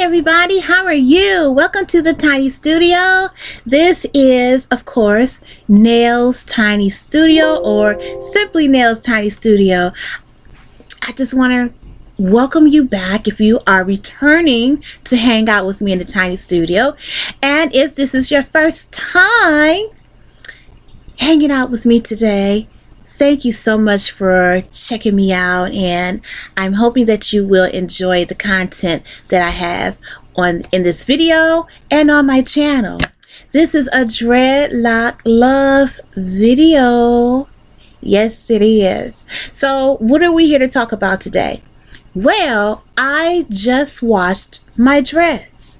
everybody, how are you? Welcome to the Tiny Studio. This is, of course, Nails Tiny Studio, or simply Nails Tiny Studio. I just want to welcome you back if you are returning to hang out with me in the Tiny Studio. And if this is your first time hanging out with me today, thank you so much for checking me out, and I'm hoping that you will enjoy the content that I have in this video and on my channel. This is a dreadlock love video. Yes, it is. So what are we here to talk about today? Well, I just washed my dreads.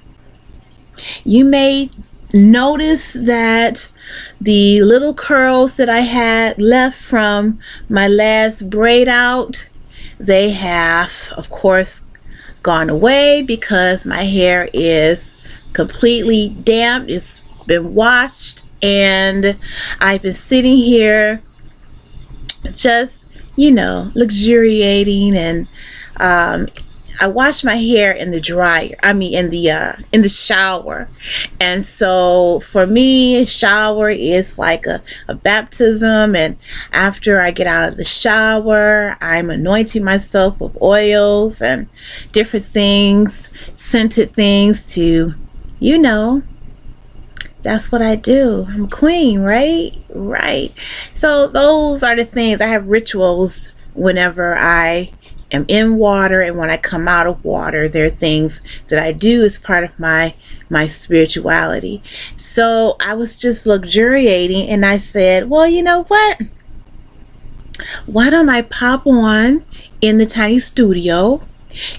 You may notice that the little curls that I had left from my last braid out, they have of course gone away because my hair is completely damp. It's been washed, and I've been sitting here just, luxuriating, and I wash my hair in the dryer. In the shower. And so for me, shower is like a baptism. And after I get out of the shower, I'm anointing myself with oils and different things, scented things to, that's what I do. I'm a queen, right? Right. So those are the things. I have rituals whenever I am in water, and when I come out of water, there are things that I do as part of my spirituality. So I was just luxuriating, and I said, well, you know what? Why don't I pop on in the Tiny Studio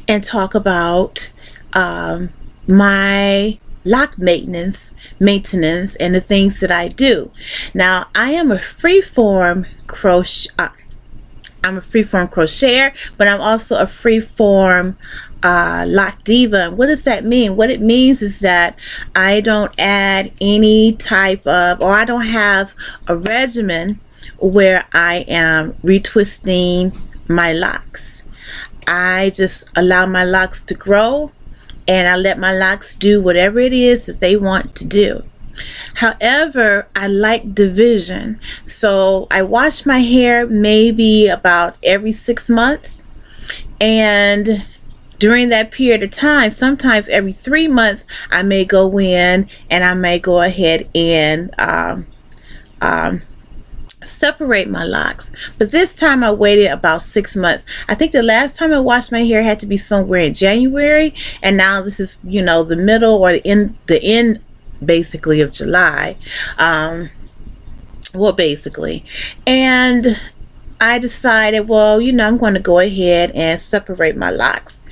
and talk about my lock maintenance and the things that I do. Now, I am a freeform crocheter, but I'm also a freeform lock diva. And what does that mean? What it means is that I don't add any type of, or I don't have a regimen where I am retwisting my locks. I just allow my locks to grow, and I let my locks do whatever it is that they want to do. However, I like division, so I wash my hair maybe about every 6 months, and during that period of time, sometimes every 3 months, I may go in and I may go ahead and separate my locks. But this time I waited about 6 months. I think the last time I washed my hair had to be somewhere in January, and now this is, the middle or the end basically of July. Basically. And I decided, well, I'm going to go ahead and separate my locks.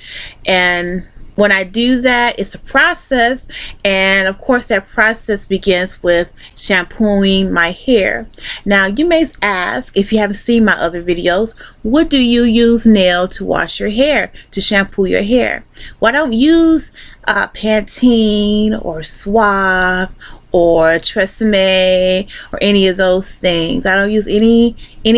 And when I do that, it's a process, and of course that process begins with shampooing my hair. Now, you may ask, if you haven't seen my other videos, what do you use now to wash your hair, to shampoo your hair? Well, I don't use Pantene or Suave or Tresemme or any of those things. I don't use any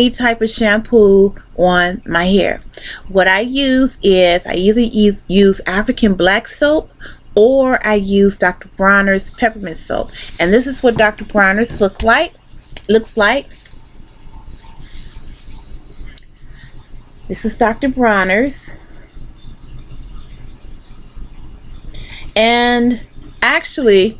type of shampoo on my hair. What I use is, I usually use African black soap, or I use Dr. Bronners peppermint soap. And this is what Dr. Bronners looks like. This is Dr. Bronners. And actually,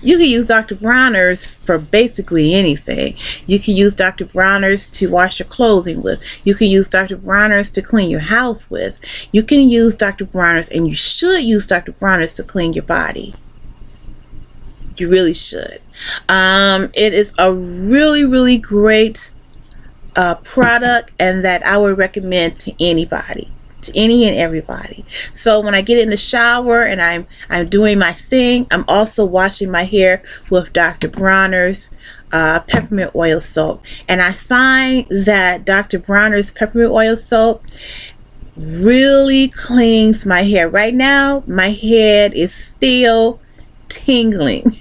you can use Dr. Bronners for basically anything. You can use Dr. Bronners to wash your clothing with. You can use Dr. Bronners to clean your house with. You can use Dr. Bronners, and you should use Dr. Bronners to clean your body. You really should. It is a really, really great product, and that I would recommend to anybody. To any and everybody. So when I get in the shower and I'm doing my thing, I'm also washing my hair with Dr. Bronners peppermint oil soap. And I find that Dr. Bronners peppermint oil soap really cleans my hair. Right now, my head is still tingling.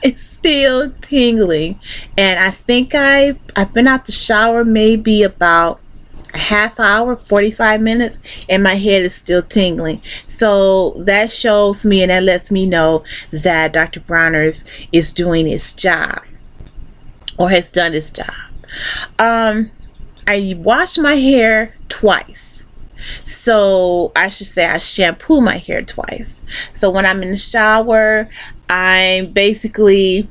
It's still tingling. And I think I've been out the shower maybe about a half hour, 45 minutes, and my head is still tingling. So that shows me and that lets me know that Dr. Bronners is doing its job, or has done its job. I wash my hair twice. So I should say I shampoo my hair twice. So when I'm in the shower, I'm basically,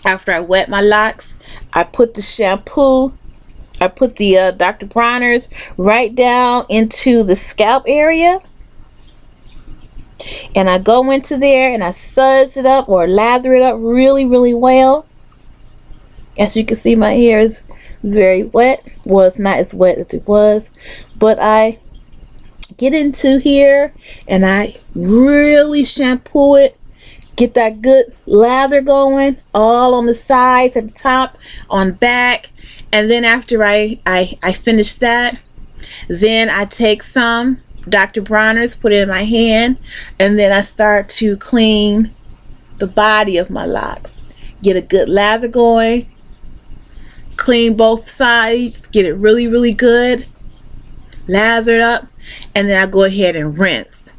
after I wet my locks, I put the shampoo, I put the Dr. Bronners right down into the scalp area. And I go into there and I suds it up or lather it up really, really well. As you can see, my hair is very wet. Well, it's not as wet as it was, but I get into here and I really shampoo it. Get that good lather going all on the sides, at the top, on back. And then after I finish that, then I take some Dr. Bronners, put it in my hand, and then I start to clean the body of my locks. Get a good lather going, clean both sides, get it really, really good, lather it up, and then I go ahead and rinse.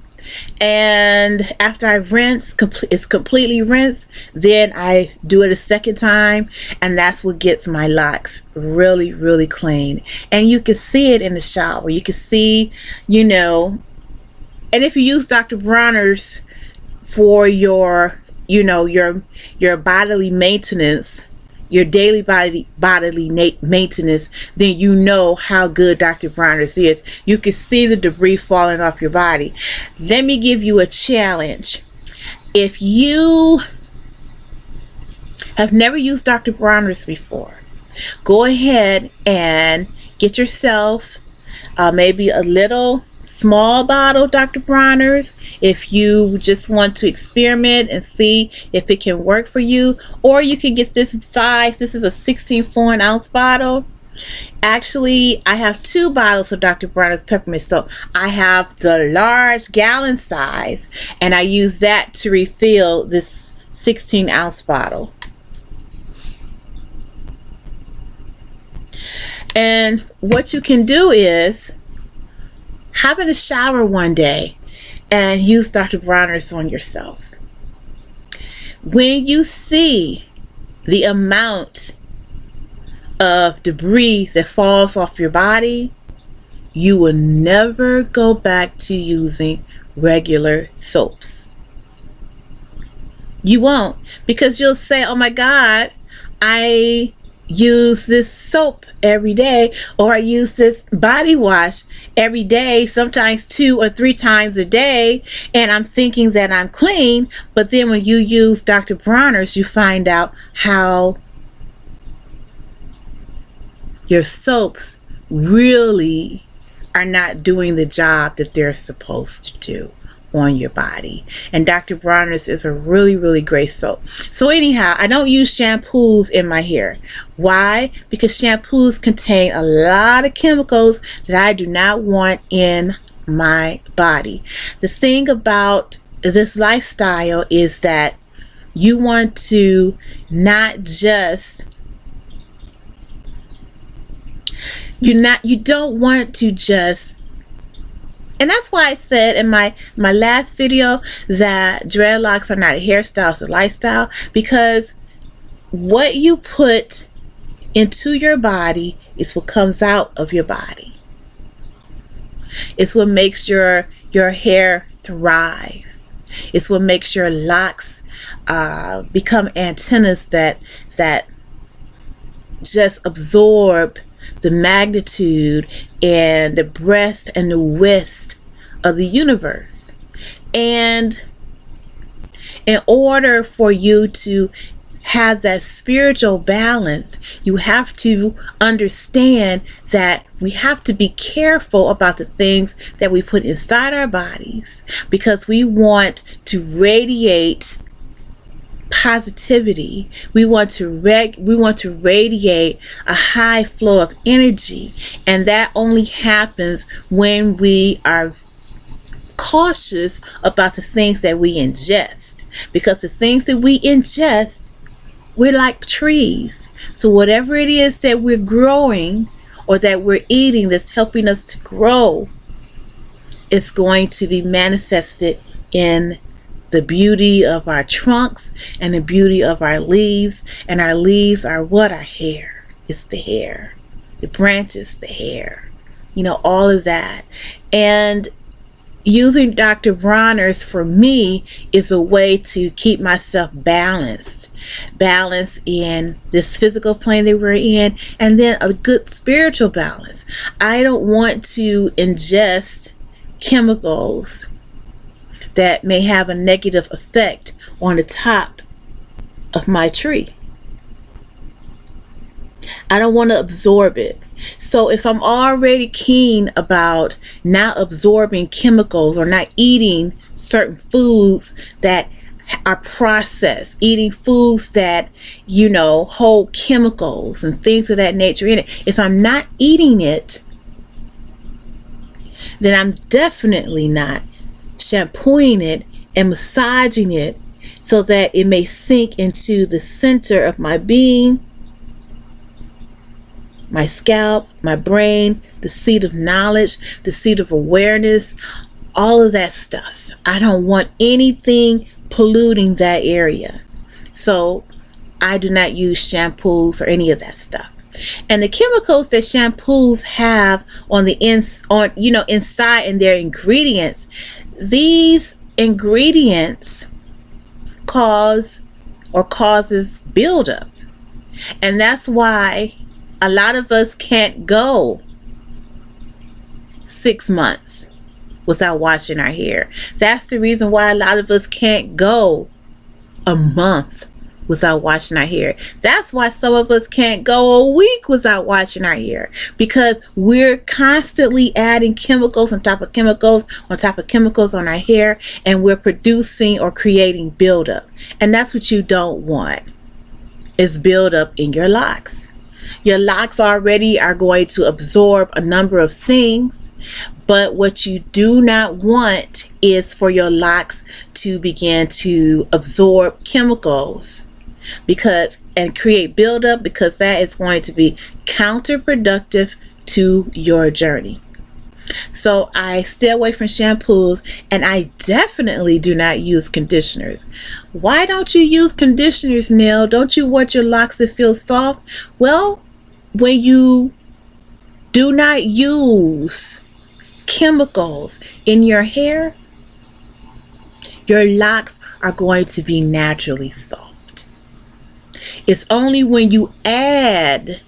And after I rinse, it's completely rinsed, then I do it a second time, and that's what gets my locks really, really clean. And you can see it in the shower. You can see, you know, and if you use Dr. Bronners for your, you know, your bodily maintenance, your daily bodily maintenance, then you know how good Dr. Bronners is. You can see the debris falling off your body. Let me give you a challenge. If you have never used Dr. Bronners before, go ahead and get yourself maybe a little small bottle of Dr. Bronners if you just want to experiment and see if it can work for you. Or you can get this size. This is a 16 fluid ounce bottle. Actually, I have 2 bottles of Dr. Bronners peppermint soap. I have the large gallon size, and I use that to refill this 16 ounce bottle. And what you can do is hop in the shower one day and use Dr. Bronners on yourself. When you see the amount of debris that falls off your body, you will never go back to using regular soaps. You won't, because you'll say, oh my God, I use this soap every day, or I use this body wash every day, sometimes 2 or 3 times a day, and I'm thinking that I'm clean. But then when you use Dr. Bronners, you find out how your soaps really are not doing the job that they're supposed to do on your body. And Dr. Bronners is a really, really great soap. So anyhow, I don't use shampoos in my hair. Why? Because shampoos contain a lot of chemicals that I do not want in my body. The thing about this lifestyle is that you want to not just you don't want to just, and that's why I said in my last video that dreadlocks are not a hairstyle, it's a lifestyle. Because what you put into your body is what comes out of your body. It's what makes your hair thrive. It's what makes your locks become antennas that just absorb the magnitude and the breadth and the width of the universe. And in order for you to have that spiritual balance, you have to understand that we have to be careful about the things that we put inside our bodies, because we want to radiate positivity. We want to radiate a high flow of energy, and that only happens when we are cautious about the things that we ingest. Because the things that we ingest, we're like trees. So whatever it is that we're growing or that we're eating that's helping us to grow is going to be manifested in the beauty of our trunks and the beauty of our leaves. And our leaves are what? Our hair. It's the hair. The branches, the hair. You know, all of that. And using Dr. Bronners for me is a way to keep myself balanced in this physical plane that we're in, and then a good spiritual balance. I don't want to ingest chemicals that may have a negative effect on the top of my tree. I don't want to absorb it. So if I'm already keen about not absorbing chemicals or not eating certain foods that are processed, eating foods that, you know, hold chemicals and things of that nature in it, if I'm not eating it, then I'm definitely not shampooing it and massaging it so that it may sink into the center of my being, my scalp, my brain, the seat of knowledge, the seat of awareness, all of that stuff. I don't want anything polluting that area. So I do not use shampoos or any of that stuff. And the chemicals that shampoos have on the inside and their ingredients, these ingredients causes buildup. And that's why a lot of us can't go 6 months without washing our hair. That's the reason why a lot of us can't go a month without washing our hair. That's why some of us can't go a week without washing our hair, because we're constantly adding chemicals on top of chemicals on top of chemicals on our hair, and we're producing or creating buildup. And that's what you don't want, is buildup in your locks. Your locks already are going to absorb a number of things, but what you do not want is for your locks to begin to absorb chemicals and create buildup, because that is going to be counterproductive to your journey. So I stay away from shampoos, and I definitely do not use conditioners. Why don't you use conditioners, Neil? Don't you want your locks to feel soft? Well, when you do not use chemicals in your hair, your locks are going to be naturally soft. It's only when you add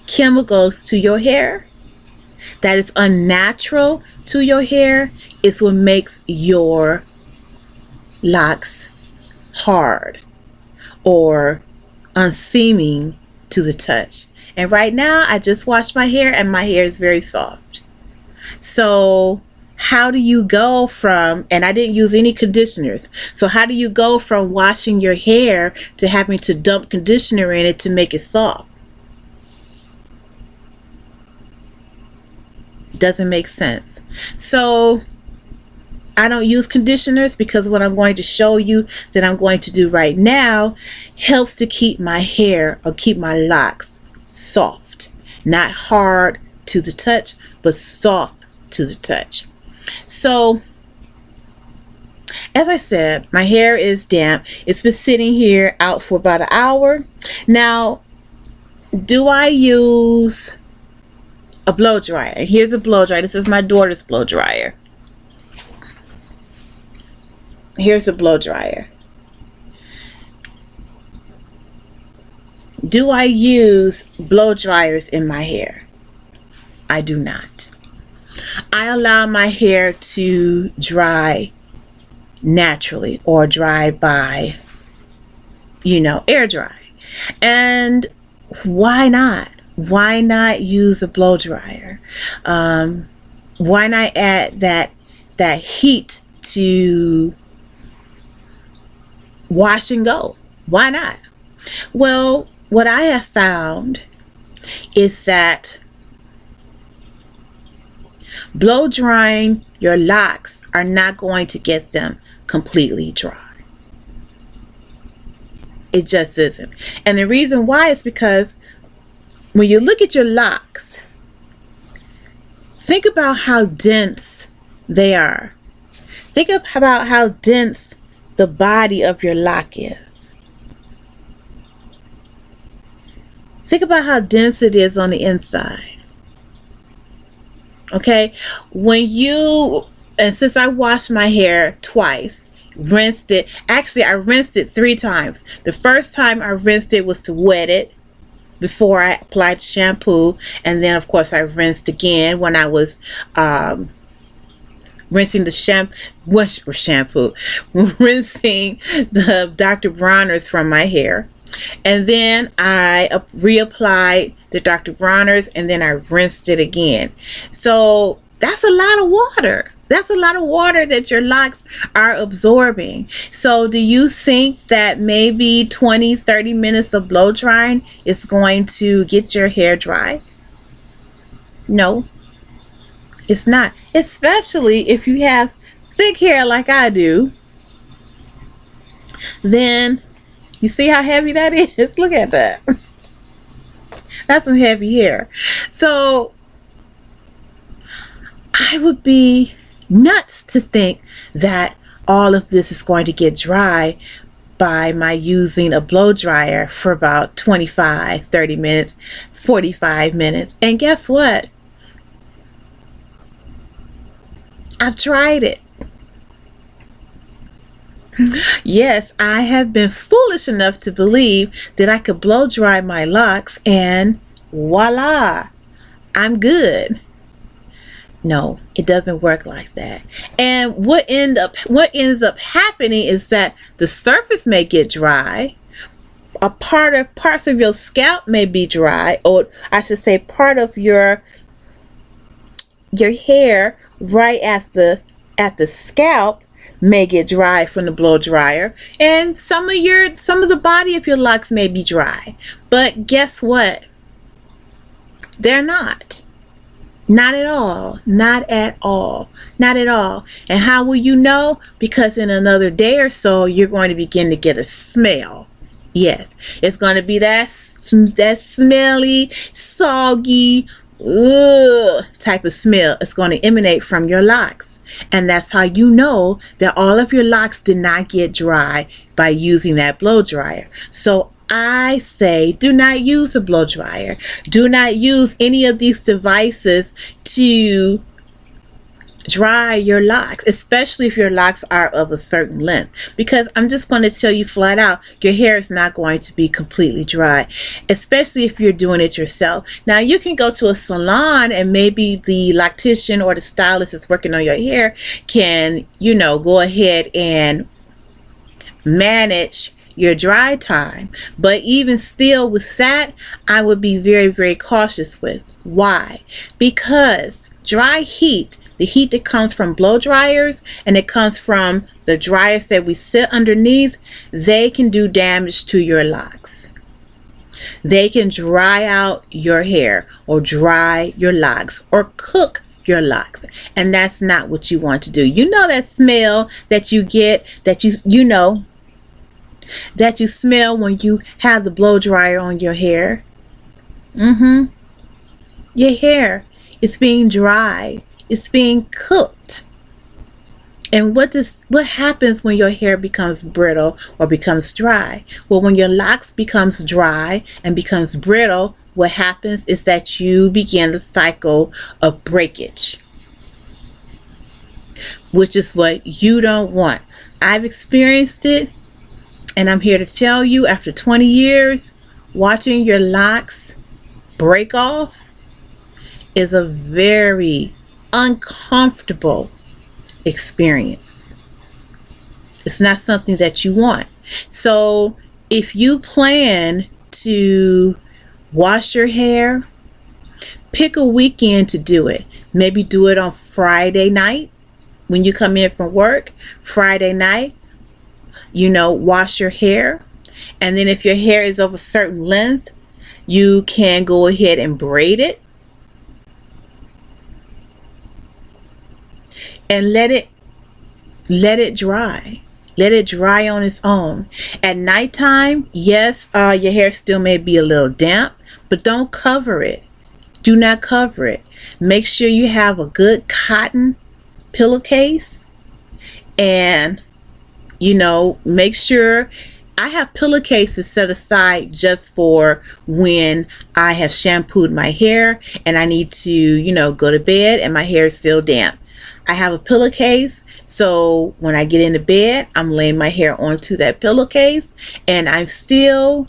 chemicals to your hair that is unnatural to your hair is what makes your locks hard or unseeming to the touch. And right now I just washed my hair and my hair is very soft. So how do you go from, and I didn't use any conditioners, so how do you go from washing your hair to having to dump conditioner in it to make it soft? Doesn't make sense. So I don't use conditioners, because what I'm going to show you that I'm going to do right now helps to keep my hair or keep my locks soft. Not hard to the touch, but soft to the touch. So as I said, my hair is damp. It's been sitting here out for about an hour. Now, do I use a blow dryer? Here's a blow dryer. This is my daughter's blow dryer. Here's a blow dryer. Do I use blow dryers in my hair? I do not. I allow my hair to dry naturally, or dry by, air dry. And why not? Why not use a blow dryer? Why not add that heat to wash and go? Why not? Well, what I have found is that blow drying your locks are not going to get them completely dry. It just isn't. And the reason why is because when you look at your locks, think about how dense they are. Think about how dense the body of your lock is. Think about how dense it is on the inside. Okay? And since I washed my hair twice, rinsed it. Actually, I rinsed it 3 times. The first time I rinsed it was to wet it before I applied shampoo. And then, of course, I rinsed again when I was rinsing the shampoo, rinsing the Dr. Bronners from my hair. And then I reapplied the Dr. Bronners, and then I rinsed it again. So that's a lot of water. That's a lot of water that your locks are absorbing. So do you think that maybe 20-30 minutes of blow drying is going to get your hair dry? No, it's not. Especially if you have thick hair like I do. Then you see how heavy that is? Look at that. That's some heavy hair. So I would be nuts to think that all of this is going to get dry by my using a blow dryer for about 25-30 minutes, 45 minutes. And guess what? I've tried it. Yes, I have been foolish enough to believe that I could blow dry my locks and voila, I'm good. No, it doesn't work like that. And what ends up happening is that the surface may get dry. Parts of your scalp may be dry, or I should say part of your hair right at the scalp may get dry from the blow dryer, and some of the body of your locks may be dry. But guess what? They're not. Not at all. Not at all. Not at all. And how will you know? Because in another day or so, you're going to begin to get a smell. Yes, it's going to be that smelly, soggy, type of smell. It's going to emanate from your locks. And that's how you know that all of your locks did not get dry by using that blow dryer. So I say do not use a blow dryer. Do not use any of these devices to dry your locks, especially if your locks are of a certain length, because I'm just going to tell you flat out, your hair is not going to be completely dry, especially if you're doing it yourself. Now you can go to a salon and maybe the loctician or the stylist that's working on your hair can, go ahead and manage your dry time. But even still with that, I would be very, very cautious with. Why? Because dry heat, the heat that comes from blow dryers and it comes from the dryers that we sit underneath, they can do damage to your locks. They can dry out your hair or dry your locks or cook your locks, and that's not what you want to do. You know that smell that you get, that you smell when you have the blow dryer on your hair. Your hair is being dried. It's being cooked. And what happens when your hair becomes brittle or becomes dry? Well, when your locks becomes dry and becomes brittle, what happens is that you begin the cycle of breakage, which is what you don't want. I've experienced it, and I'm here to tell you, after 20 years, watching your locks break off is a very uncomfortable experience. It's not something that you want. So if you plan to wash your hair, pick a weekend to do it. Maybe do it on Friday night when you come in from work. Friday night, wash your hair. And then if your hair is of a certain length, you can go ahead and braid it. And let it dry. Let it dry on its own. At nighttime, yes, your hair still may be a little damp, but don't cover it. Do not cover it. Make sure you have a good cotton pillowcase, and make sure I have pillowcases set aside just for when I have shampooed my hair and I need to, go to bed and my hair is still damp. I have a pillowcase, so when I get into bed, I'm laying my hair onto that pillowcase and I'm still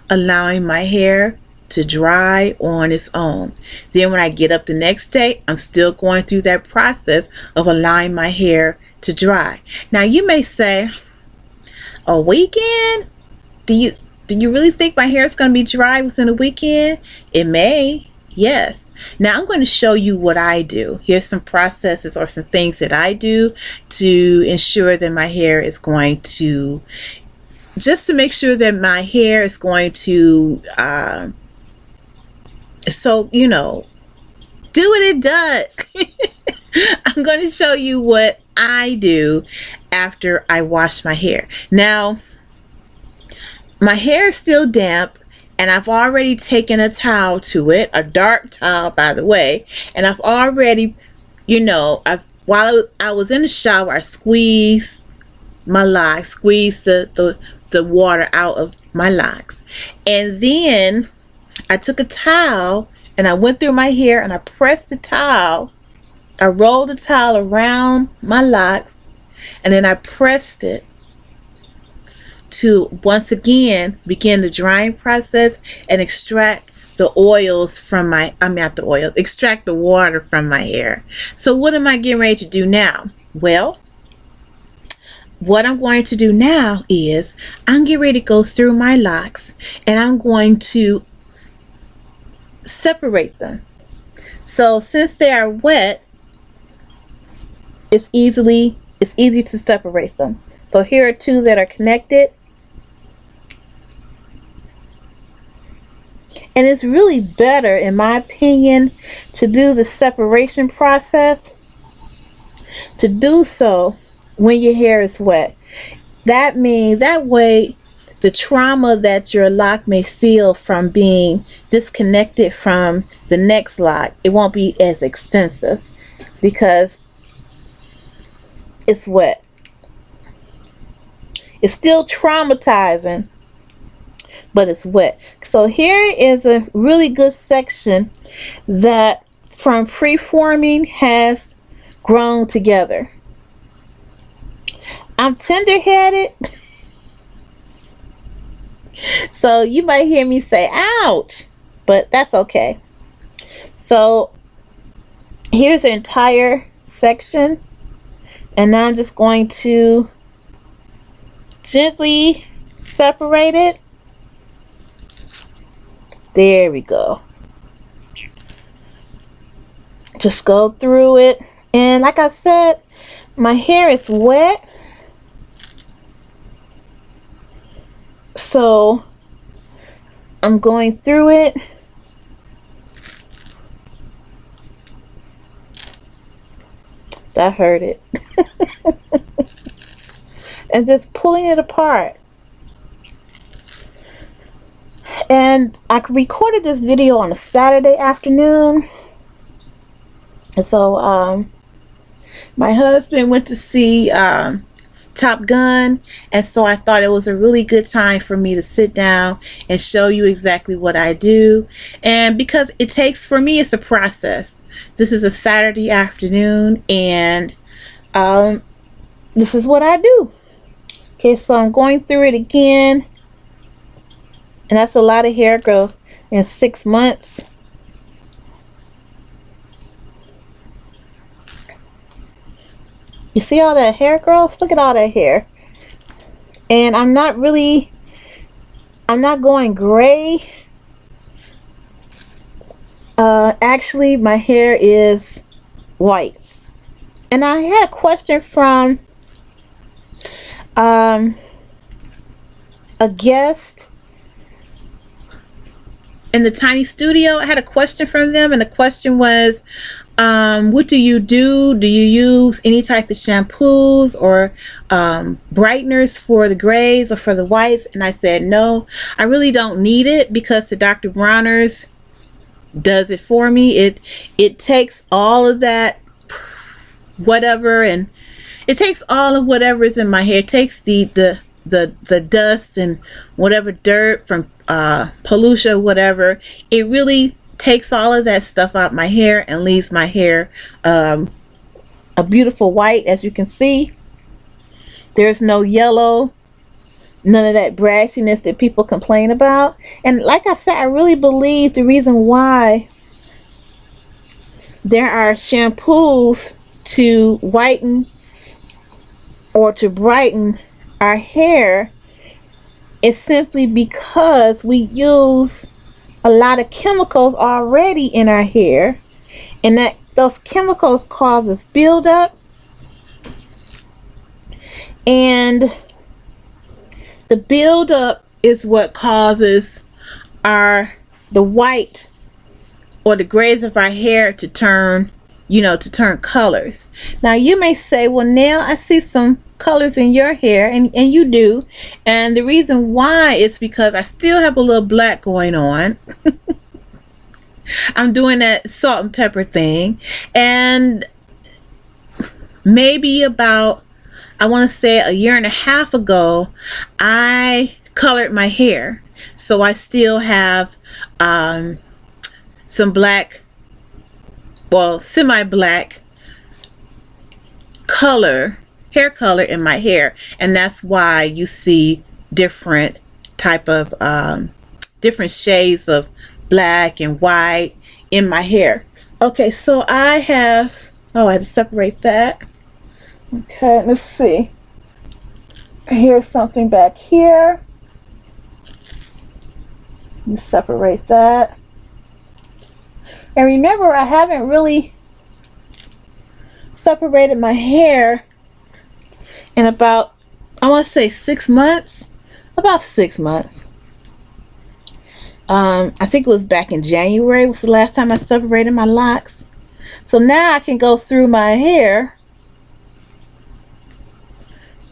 allowing my hair to dry on its own. Then when I get up the next day, I'm still going through that process of allowing my hair to dry. Now you may say, a weekend? Do you really think my hair is going to be dry within a weekend? It may. Yes. Now I'm going to show you what I do. Here's some processes or some things that I do to ensure that my hair is going to, just to make sure that my hair is going to, do what it does. I'm going to show you what I do after I wash my hair. Now, my hair is still damp, and I've already taken a towel to it, a dark towel, by the way, and I've already, while I was in the shower, I squeezed my locks, squeezed the water out of my locks, and then I took a towel and I went through my hair and I pressed the towel. I rolled the towel around my locks and then I pressed it to once again begin the drying process and extract the oils from extract the water from my hair. So what am I getting ready to do now? Well, what I'm going to do now is I'm getting ready to go through my locks and I'm going to separate them. So since they are wet, it's easy to separate them. So here are two that are connected. And it's really better, in my opinion, to do the separation process, to do so when your hair is wet. That means that way the trauma that your lock may feel from being disconnected from the next lock, it won't be as extensive because it's wet. It's still traumatizing, but it's wet. So here is a really good section that from free-forming has grown together. I'm tender-headed, so you might hear me say ouch, but that's okay. So here's the entire section, and now I'm just going to gently separate it. There we go. Just go through it, and like I said, my hair is wet, so I'm going through it. That hurt it. And just pulling it apart. And I recorded this video on a Saturday afternoon. And so my husband went to see Top Gun, and so I thought it was a really good time for me to sit down and show you exactly what I do. And because it takes, for me, it's a process. This is a Saturday afternoon, and this is what I do. Okay, so I'm going through it again, and that's a lot of hair growth in 6 months. You see all that hair growth? Look at all that hair. And I'm not going gray. Actually, my hair is white. And I had a question from a guest in the Tiny Studio. I had a question from them, and the question was, What do you do? Do you use any type of shampoos or brighteners for the grays or for the whites? And I said, no, I really don't need it because the Dr. Bronners does it for me. It takes all of that whatever, and it takes all of whatever is in my hair. It takes the dust and whatever dirt from pollution, whatever. It really takes all of that stuff out my hair and leaves my hair a beautiful white. As you can see, there's no yellow, none of that brassiness that people complain about. And like I said, I really believe the reason why there are shampoos to whiten or to brighten our hair is simply because we use a lot of chemicals already in our hair, and that those chemicals causes buildup, and the buildup is what causes the white or the grays of our hair to turn, to turn colors. Now you may say, well, Nell, I see some colors in your hair, and you do, and the reason why is because I still have a little black going on. I'm doing that salt and pepper thing, and maybe about, I want to say, a year and a half ago, I colored my hair, so I still have some black, well, semi-black hair color in my hair, and that's why you see different type of different shades of black and white in my hair. Okay, so I have, I had to separate that. Okay, let's see. Here's something back here. You separate that. And remember, I haven't really separated my hair in about, I want to say 6 months. About 6 months. I think it was back in January was the last time I separated my locks. So now I can go through my hair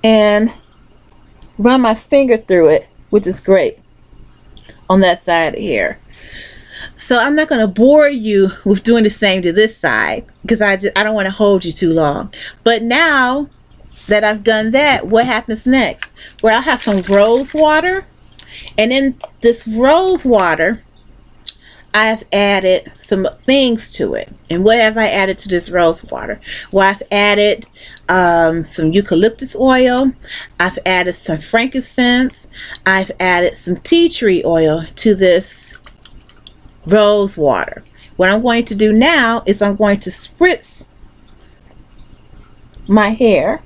and run my finger through it, which is great on that side of the hair. So I'm not going to bore you with doing the same to this side because I don't want to hold you too long. But now that I've done that, what happens next? Well, I'll have some rose water, and in this rose water I've added some things to it. And what have I added to this rose water? Well, I've added some eucalyptus oil, I've added some frankincense, I've added some tea tree oil to this rose water. What I'm going to do now is I'm going to spritz my hair,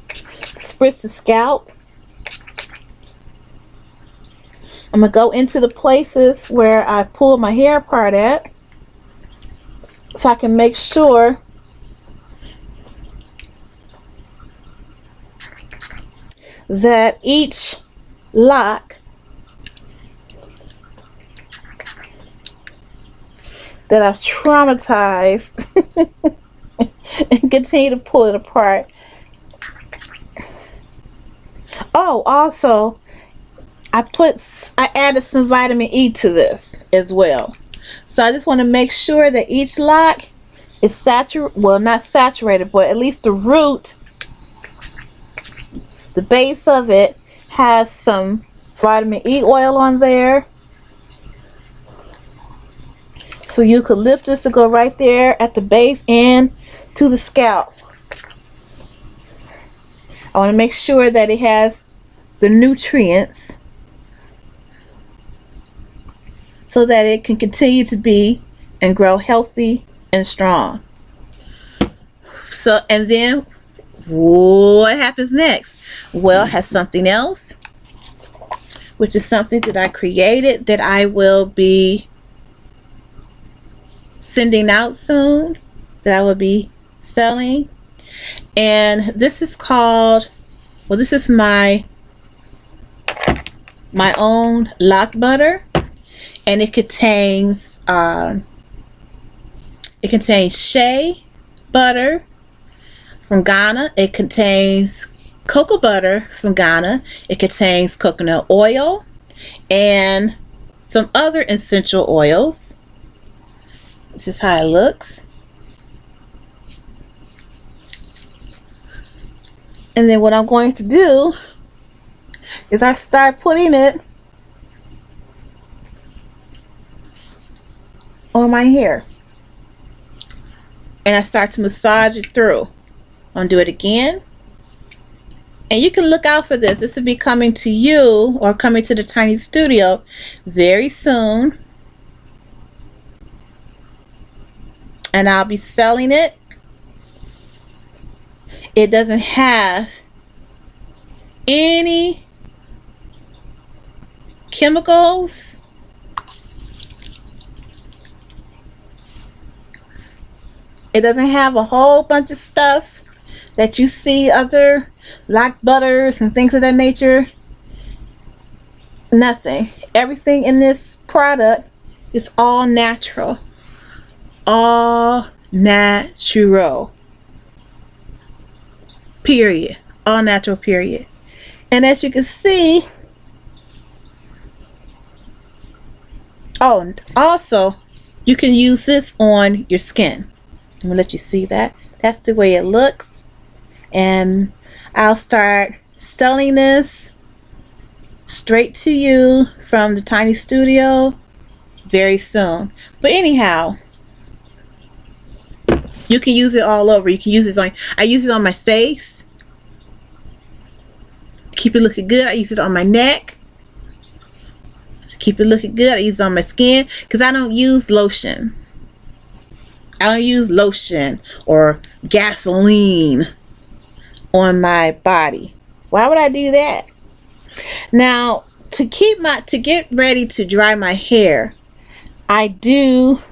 spritz the scalp. I'm going to go into the places where I pull my hair apart at, so I can make sure that each lock that I've traumatized and continue to pull it apart. Oh, also, I added some vitamin E to this as well. So I just want to make sure that each lock is saturated, well, not saturated, but at least the root, the base of it has some vitamin E oil on there. So eucalyptus will go right there at the base and to the scalp. I want to make sure that it has the nutrients so that it can continue to be and grow healthy and strong. So, and then what happens next? Well, it has something else, which is something that I created that I will be sending out soon, that I will be selling. And this is called, well, this is my own lock butter, and it contains It contains shea butter from Ghana. It contains cocoa butter from Ghana. It contains coconut oil and some other essential oils. This is how it looks. And then what I'm going to do is I start putting it on my hair. And I start to massage it through. I'm going to do it again. And you can look out for this. This will be coming to you or coming to the Tiny Studio very soon. And I'll be selling it. It doesn't have any chemicals. It doesn't have a whole bunch of stuff that you see other lock butters and things of that nature. Nothing. Everything in this product is all natural. All natural. Period. All natural, period. And as you can see, oh, and also you can use this on your skin. I'm gonna let you see that. That's the way it looks. And I'll start selling this straight to you from the Tiny Studio very soon. But anyhow, you can use it all over. You can use it on, I use it on my face. Keep it looking good. I use it on my neck. To keep it looking good, I use it on my skin because I don't use lotion. I don't use lotion or gasoline on my body. Why would I do that? Now, to get ready to dry my hair, I do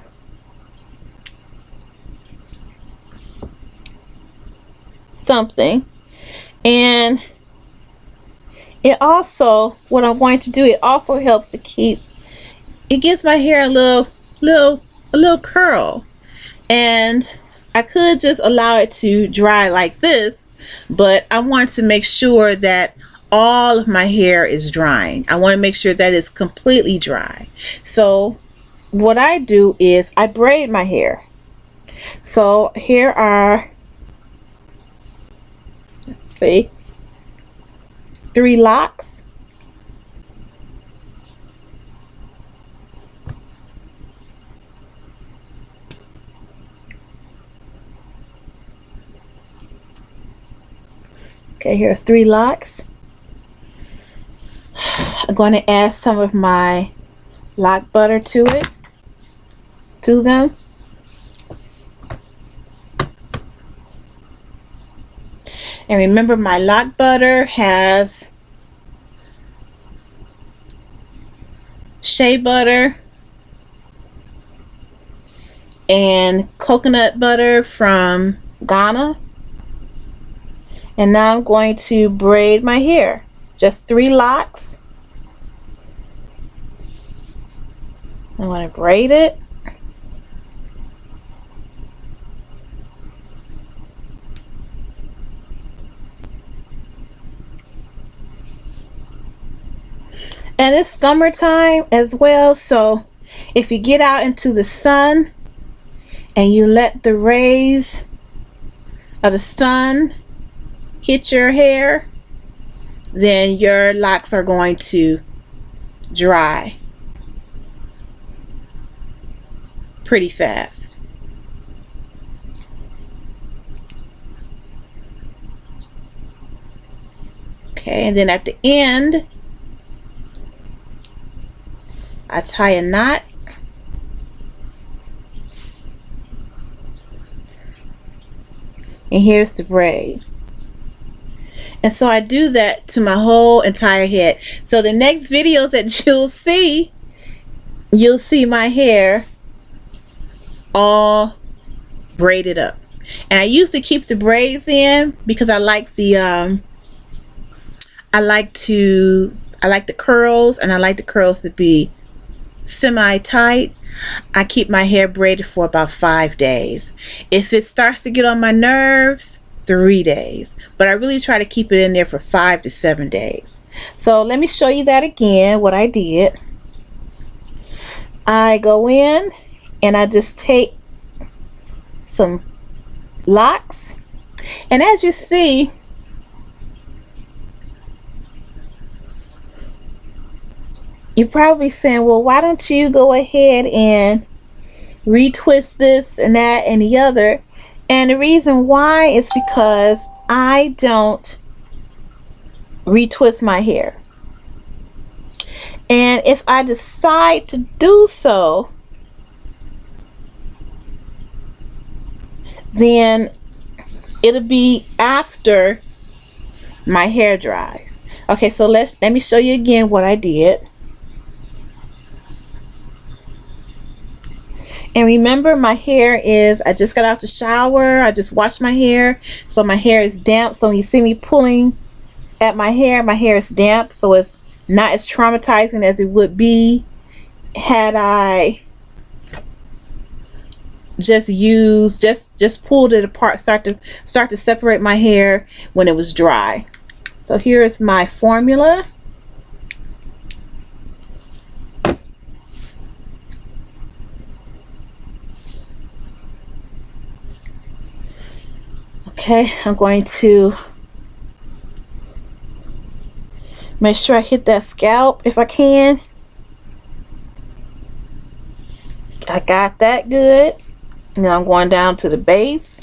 something, and it also, what I'm going to do, it also helps to keep, it gives my hair a little curl. And I could just allow it to dry like this, but I want to make sure that all of my hair is drying. I want to make sure that it's completely dry. So what I do is I braid my hair. So here are, let's see, 3 locks. Okay, here's 3 locks. I'm going to add some of my lock butter to them. And remember, my lock butter has shea butter and coconut butter from Ghana. And now I'm going to braid my hair. Just 3 locks. I'm going to braid it. And it's summertime as well, so if you get out into the sun and you let the rays of the sun hit your hair, then your locks are going to dry pretty fast. Okay, and then at the end, I tie a knot. And here's the braid. And so I do that to my whole entire head. So the next videos that you'll see my hair all braided up. And I usually keep the braids in because I like the I like the curls, and I like the curls to be semi-tight, I keep my hair braided for about 5 days. If it starts to get on my nerves, 3 days. But I really try to keep it in there for 5 to 7 days. So let me show you that again, what I did. I go in and I just take some locks, and as you see, you're probably saying, well, why don't you go ahead and retwist this and that and the other? And the reason why is because I don't retwist my hair. And if I decide to do so, then it'll be after my hair dries. Okay, so let me show you again what I did. And remember, my hair is, I just got out the shower, I just washed my hair, so my hair is damp. So when you see me pulling at my hair is damp, so it's not as traumatizing as it would be had I just pulled it apart, start to separate my hair when it was dry. So here is my formula. Okay, I'm going to make sure I hit that scalp if I can. I got that good. Now I'm going down to the base,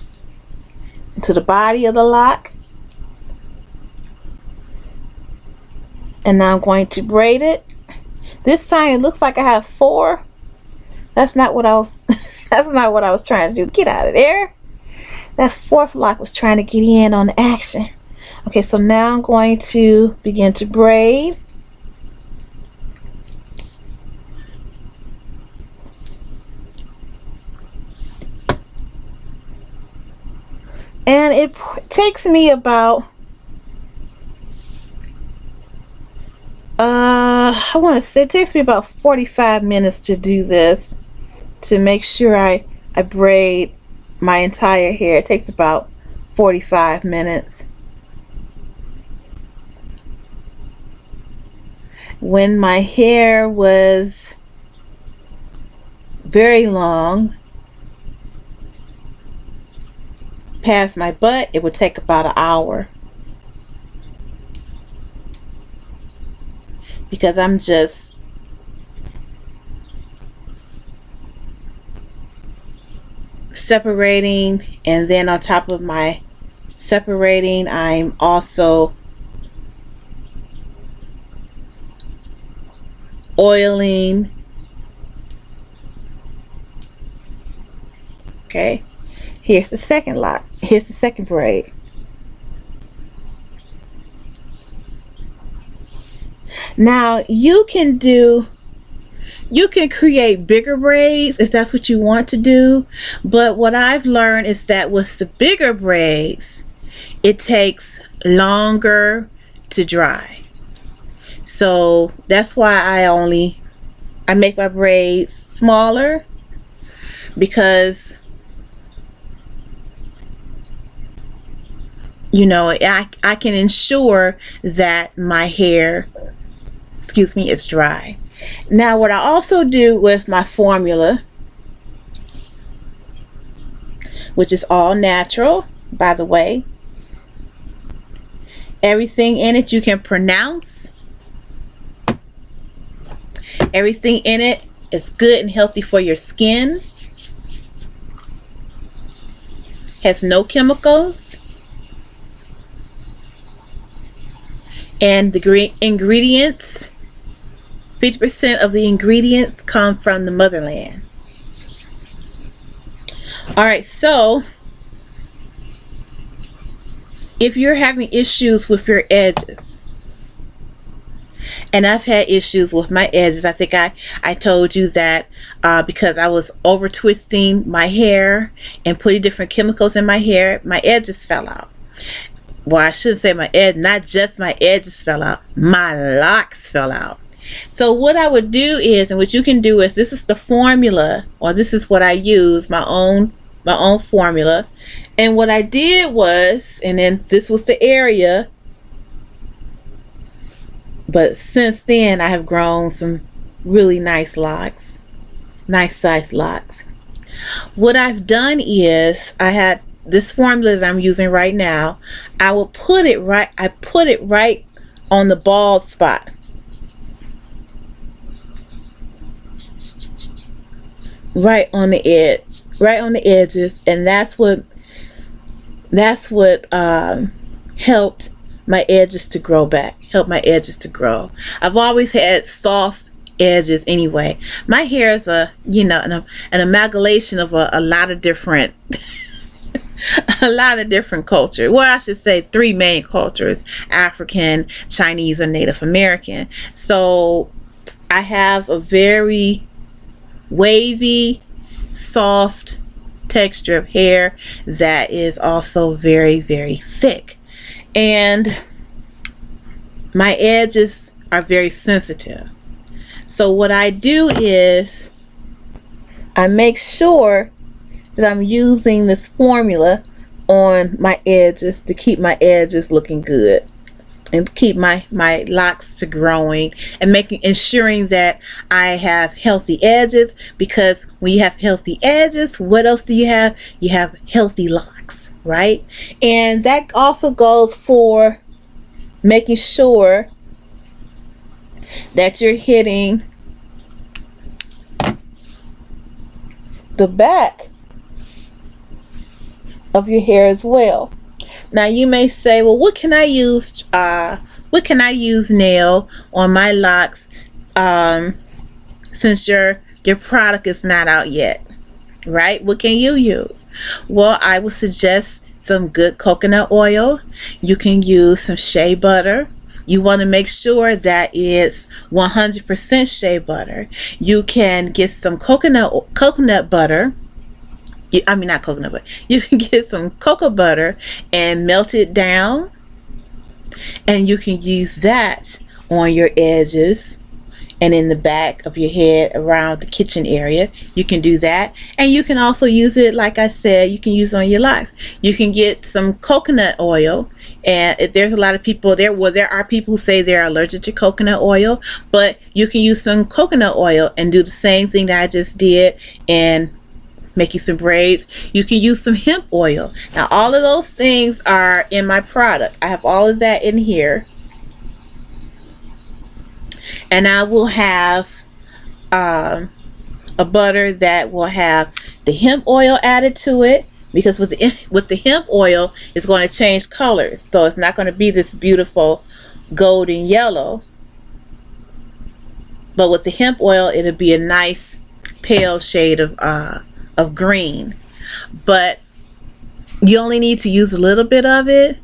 to the body of the lock. And now I'm going to braid it. This time it looks like I have 4. That's not what I was that's not what I was trying to do. Get out of there. That 4th lock was trying to get in on the action. Okay, so now I'm going to begin to braid. And it takes me about I want to say it takes me about 45 minutes to do this, to make sure I braid my entire hair. It takes about 45 minutes. When my hair was very long, past my butt, it would take about an hour, because I'm just separating, and then on top of my separating, I'm also oiling. Okay, here's the second lock. Here's the second braid. Now you can create bigger braids if that's what you want to do, but what I've learned is that with the bigger braids, it takes longer to dry. So that's why I make my braids smaller, because you know, I can ensure that my hair, is dry. Now what I also do with my formula, which is all natural, by the way, everything in it you can pronounce. Everything in it is good and healthy for your skin. Has no chemicals. And the ingredients, 50% of the ingredients come from the motherland. Alright, so if you're having issues with your edges, and I've had issues with my edges, I think I told you that because I was over twisting my hair and putting different chemicals in my hair, my edges fell out. Well, I shouldn't say my edge, not just my edges fell out, my locks fell out. So what I would do is, and what you can do is, this is the formula, or this is what I use, my own formula. And what I did was, and then this was the area, but since then I have grown some really nice locks, nice sized locks. What I've done is, I had this formula that I'm using right now. I put it right on the bald spot. Right on the edge, right on the edges, and that's what helped my edges to grow back, helped my edges to grow. I've always had soft edges anyway. My hair is an amalgamation of a lot of different a lot of different culture. Well, I should say 3 main cultures: African, Chinese, and Native American. So I have a very wavy, soft texture of hair that is also very, very thick, and my edges are very sensitive. So what I do is, I make sure that I'm using this formula on my edges to keep my edges looking good, and keep my locks to growing, and ensuring that I have healthy edges, because when you have healthy edges, what else do you have? You have healthy locks, right? And that also goes for making sure that you're hitting the back of your hair as well. Now you may say, well, what can I use? What can I use, Nail, on my locks? Since your product is not out yet, right? What can you use? Well, I would suggest some good coconut oil. You can use some shea butter. You want to make sure that it's 100% shea butter. You can get some coconut butter. I mean, not coconut butter. You can get some cocoa butter and melt it down, and you can use that on your edges and in the back of your head around the kitchen area. You can do that, and you can also use it, like I said, you can use it on your locks. You can get some coconut oil, and if there's a lot of people there, well, there are people who say they're allergic to coconut oil, but you can use some coconut oil and do the same thing that I just did and make you some braids. You can use some hemp oil. Now all of those things are in my product. I have all of that in here, and I will have a butter that will have the hemp oil added to it, because with the hemp oil, it's going to change colors, so it's not going to be this beautiful golden yellow, but with the hemp oil, it'll be a nice pale shade of green. But you only need to use a little bit of it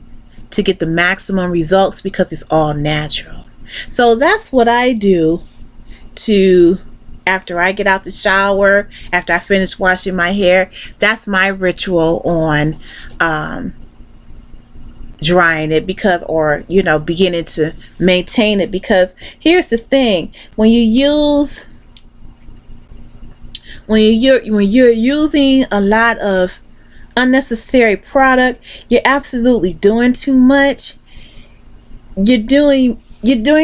to get the maximum results, because it's all natural. So that's what I do after I get out the shower, after I finish washing my hair. That's my ritual on drying it, because, or beginning to maintain it. Because here's the thing: when you're using a lot of unnecessary product, you're absolutely doing too much. You're doing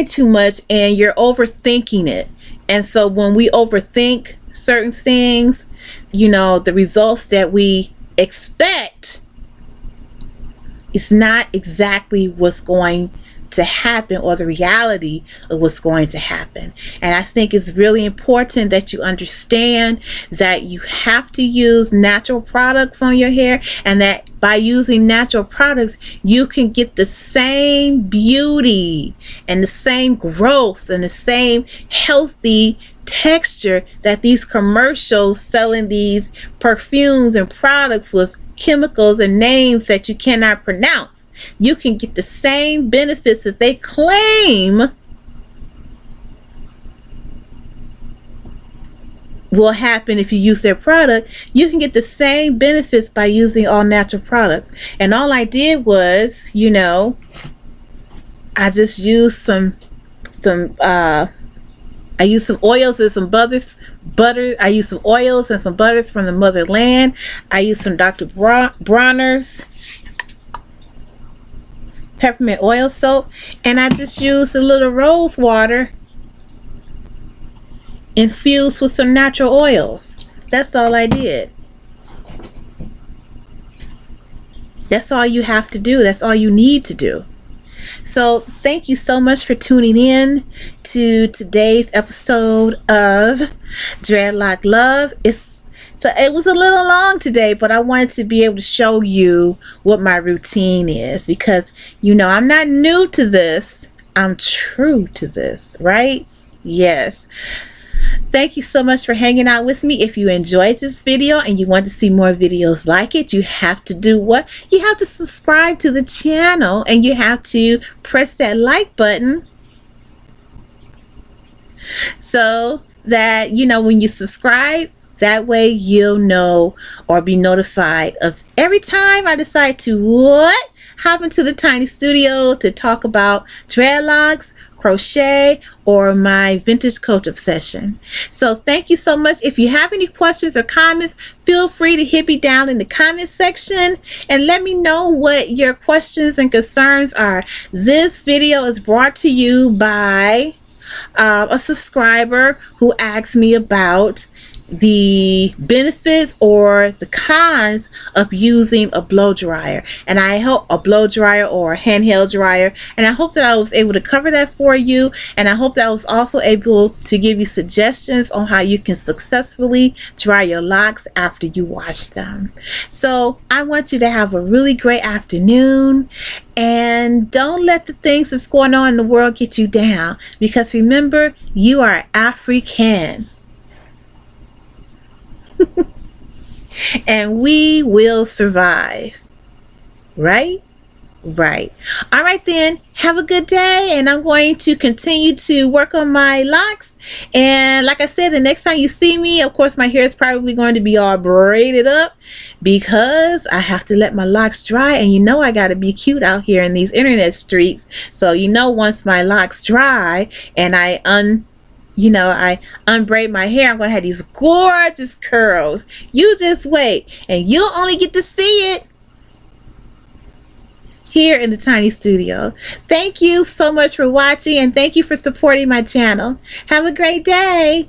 too much, and you're overthinking it. And so when we overthink certain things, the results that we expect is not exactly what's going to happen, or the reality of what's going to happen. And I think it's really important that you understand that you have to use natural products on your hair, and that by using natural products, you can get the same beauty and the same growth and the same healthy texture that these commercials selling these perfumes and products with chemicals and names that you cannot pronounce. You can get the same benefits that they claim will happen if you use their product. You can get the same benefits by using all natural products. And all I did was, I just used some I use some oils and some butter. I use some oils and some butters from the motherland. I use some Dr. Bronners peppermint oil soap, and I just used a little rose water infused with some natural oils. That's all I did. That's all you have to do. That's all you need to do. So thank you so much for tuning in to today's episode of Dreadlock Love. It was a little long today, but I wanted to be able to show you what my routine is, because I'm not new to this. I'm true to this, right? Yes. Thank you so much for hanging out with me. If you enjoyed this video and you want to see more videos like it, you have to do what? You have to subscribe to the channel, and you have to press that like button so that, when you subscribe, that way you'll know or be notified of every time I decide to hop into the tiny studio to talk about dreadlocks, crochet, or my vintage coat obsession. So thank you so much. If you have any questions or comments, feel free to hit me down in the comment section and let me know what your questions and concerns are. This video is brought to you by a subscriber who asked me about the benefits or the cons of using a blow dryer, and I hope a blow dryer or a handheld dryer, and I hope that I was able to cover that for you, and I hope that I was also able to give you suggestions on how you can successfully dry your locks after you wash them. So I want you to have a really great afternoon, and don't let the things that's going on in the world get you down, because remember, you are African. And we will survive. Right? Right. All right then. Have a good day. And I'm going to continue to work on my locks. And like I said, the next time you see me, of course, my hair is probably going to be all braided up because I have to let my locks dry. And I got to be cute out here in these internet streets. So, once my locks dry and I unbraid my hair, I'm going to have these gorgeous curls. You just wait, and you'll only get to see it here in the tiny studio. Thank you so much for watching, and thank you for supporting my channel. Have a great day.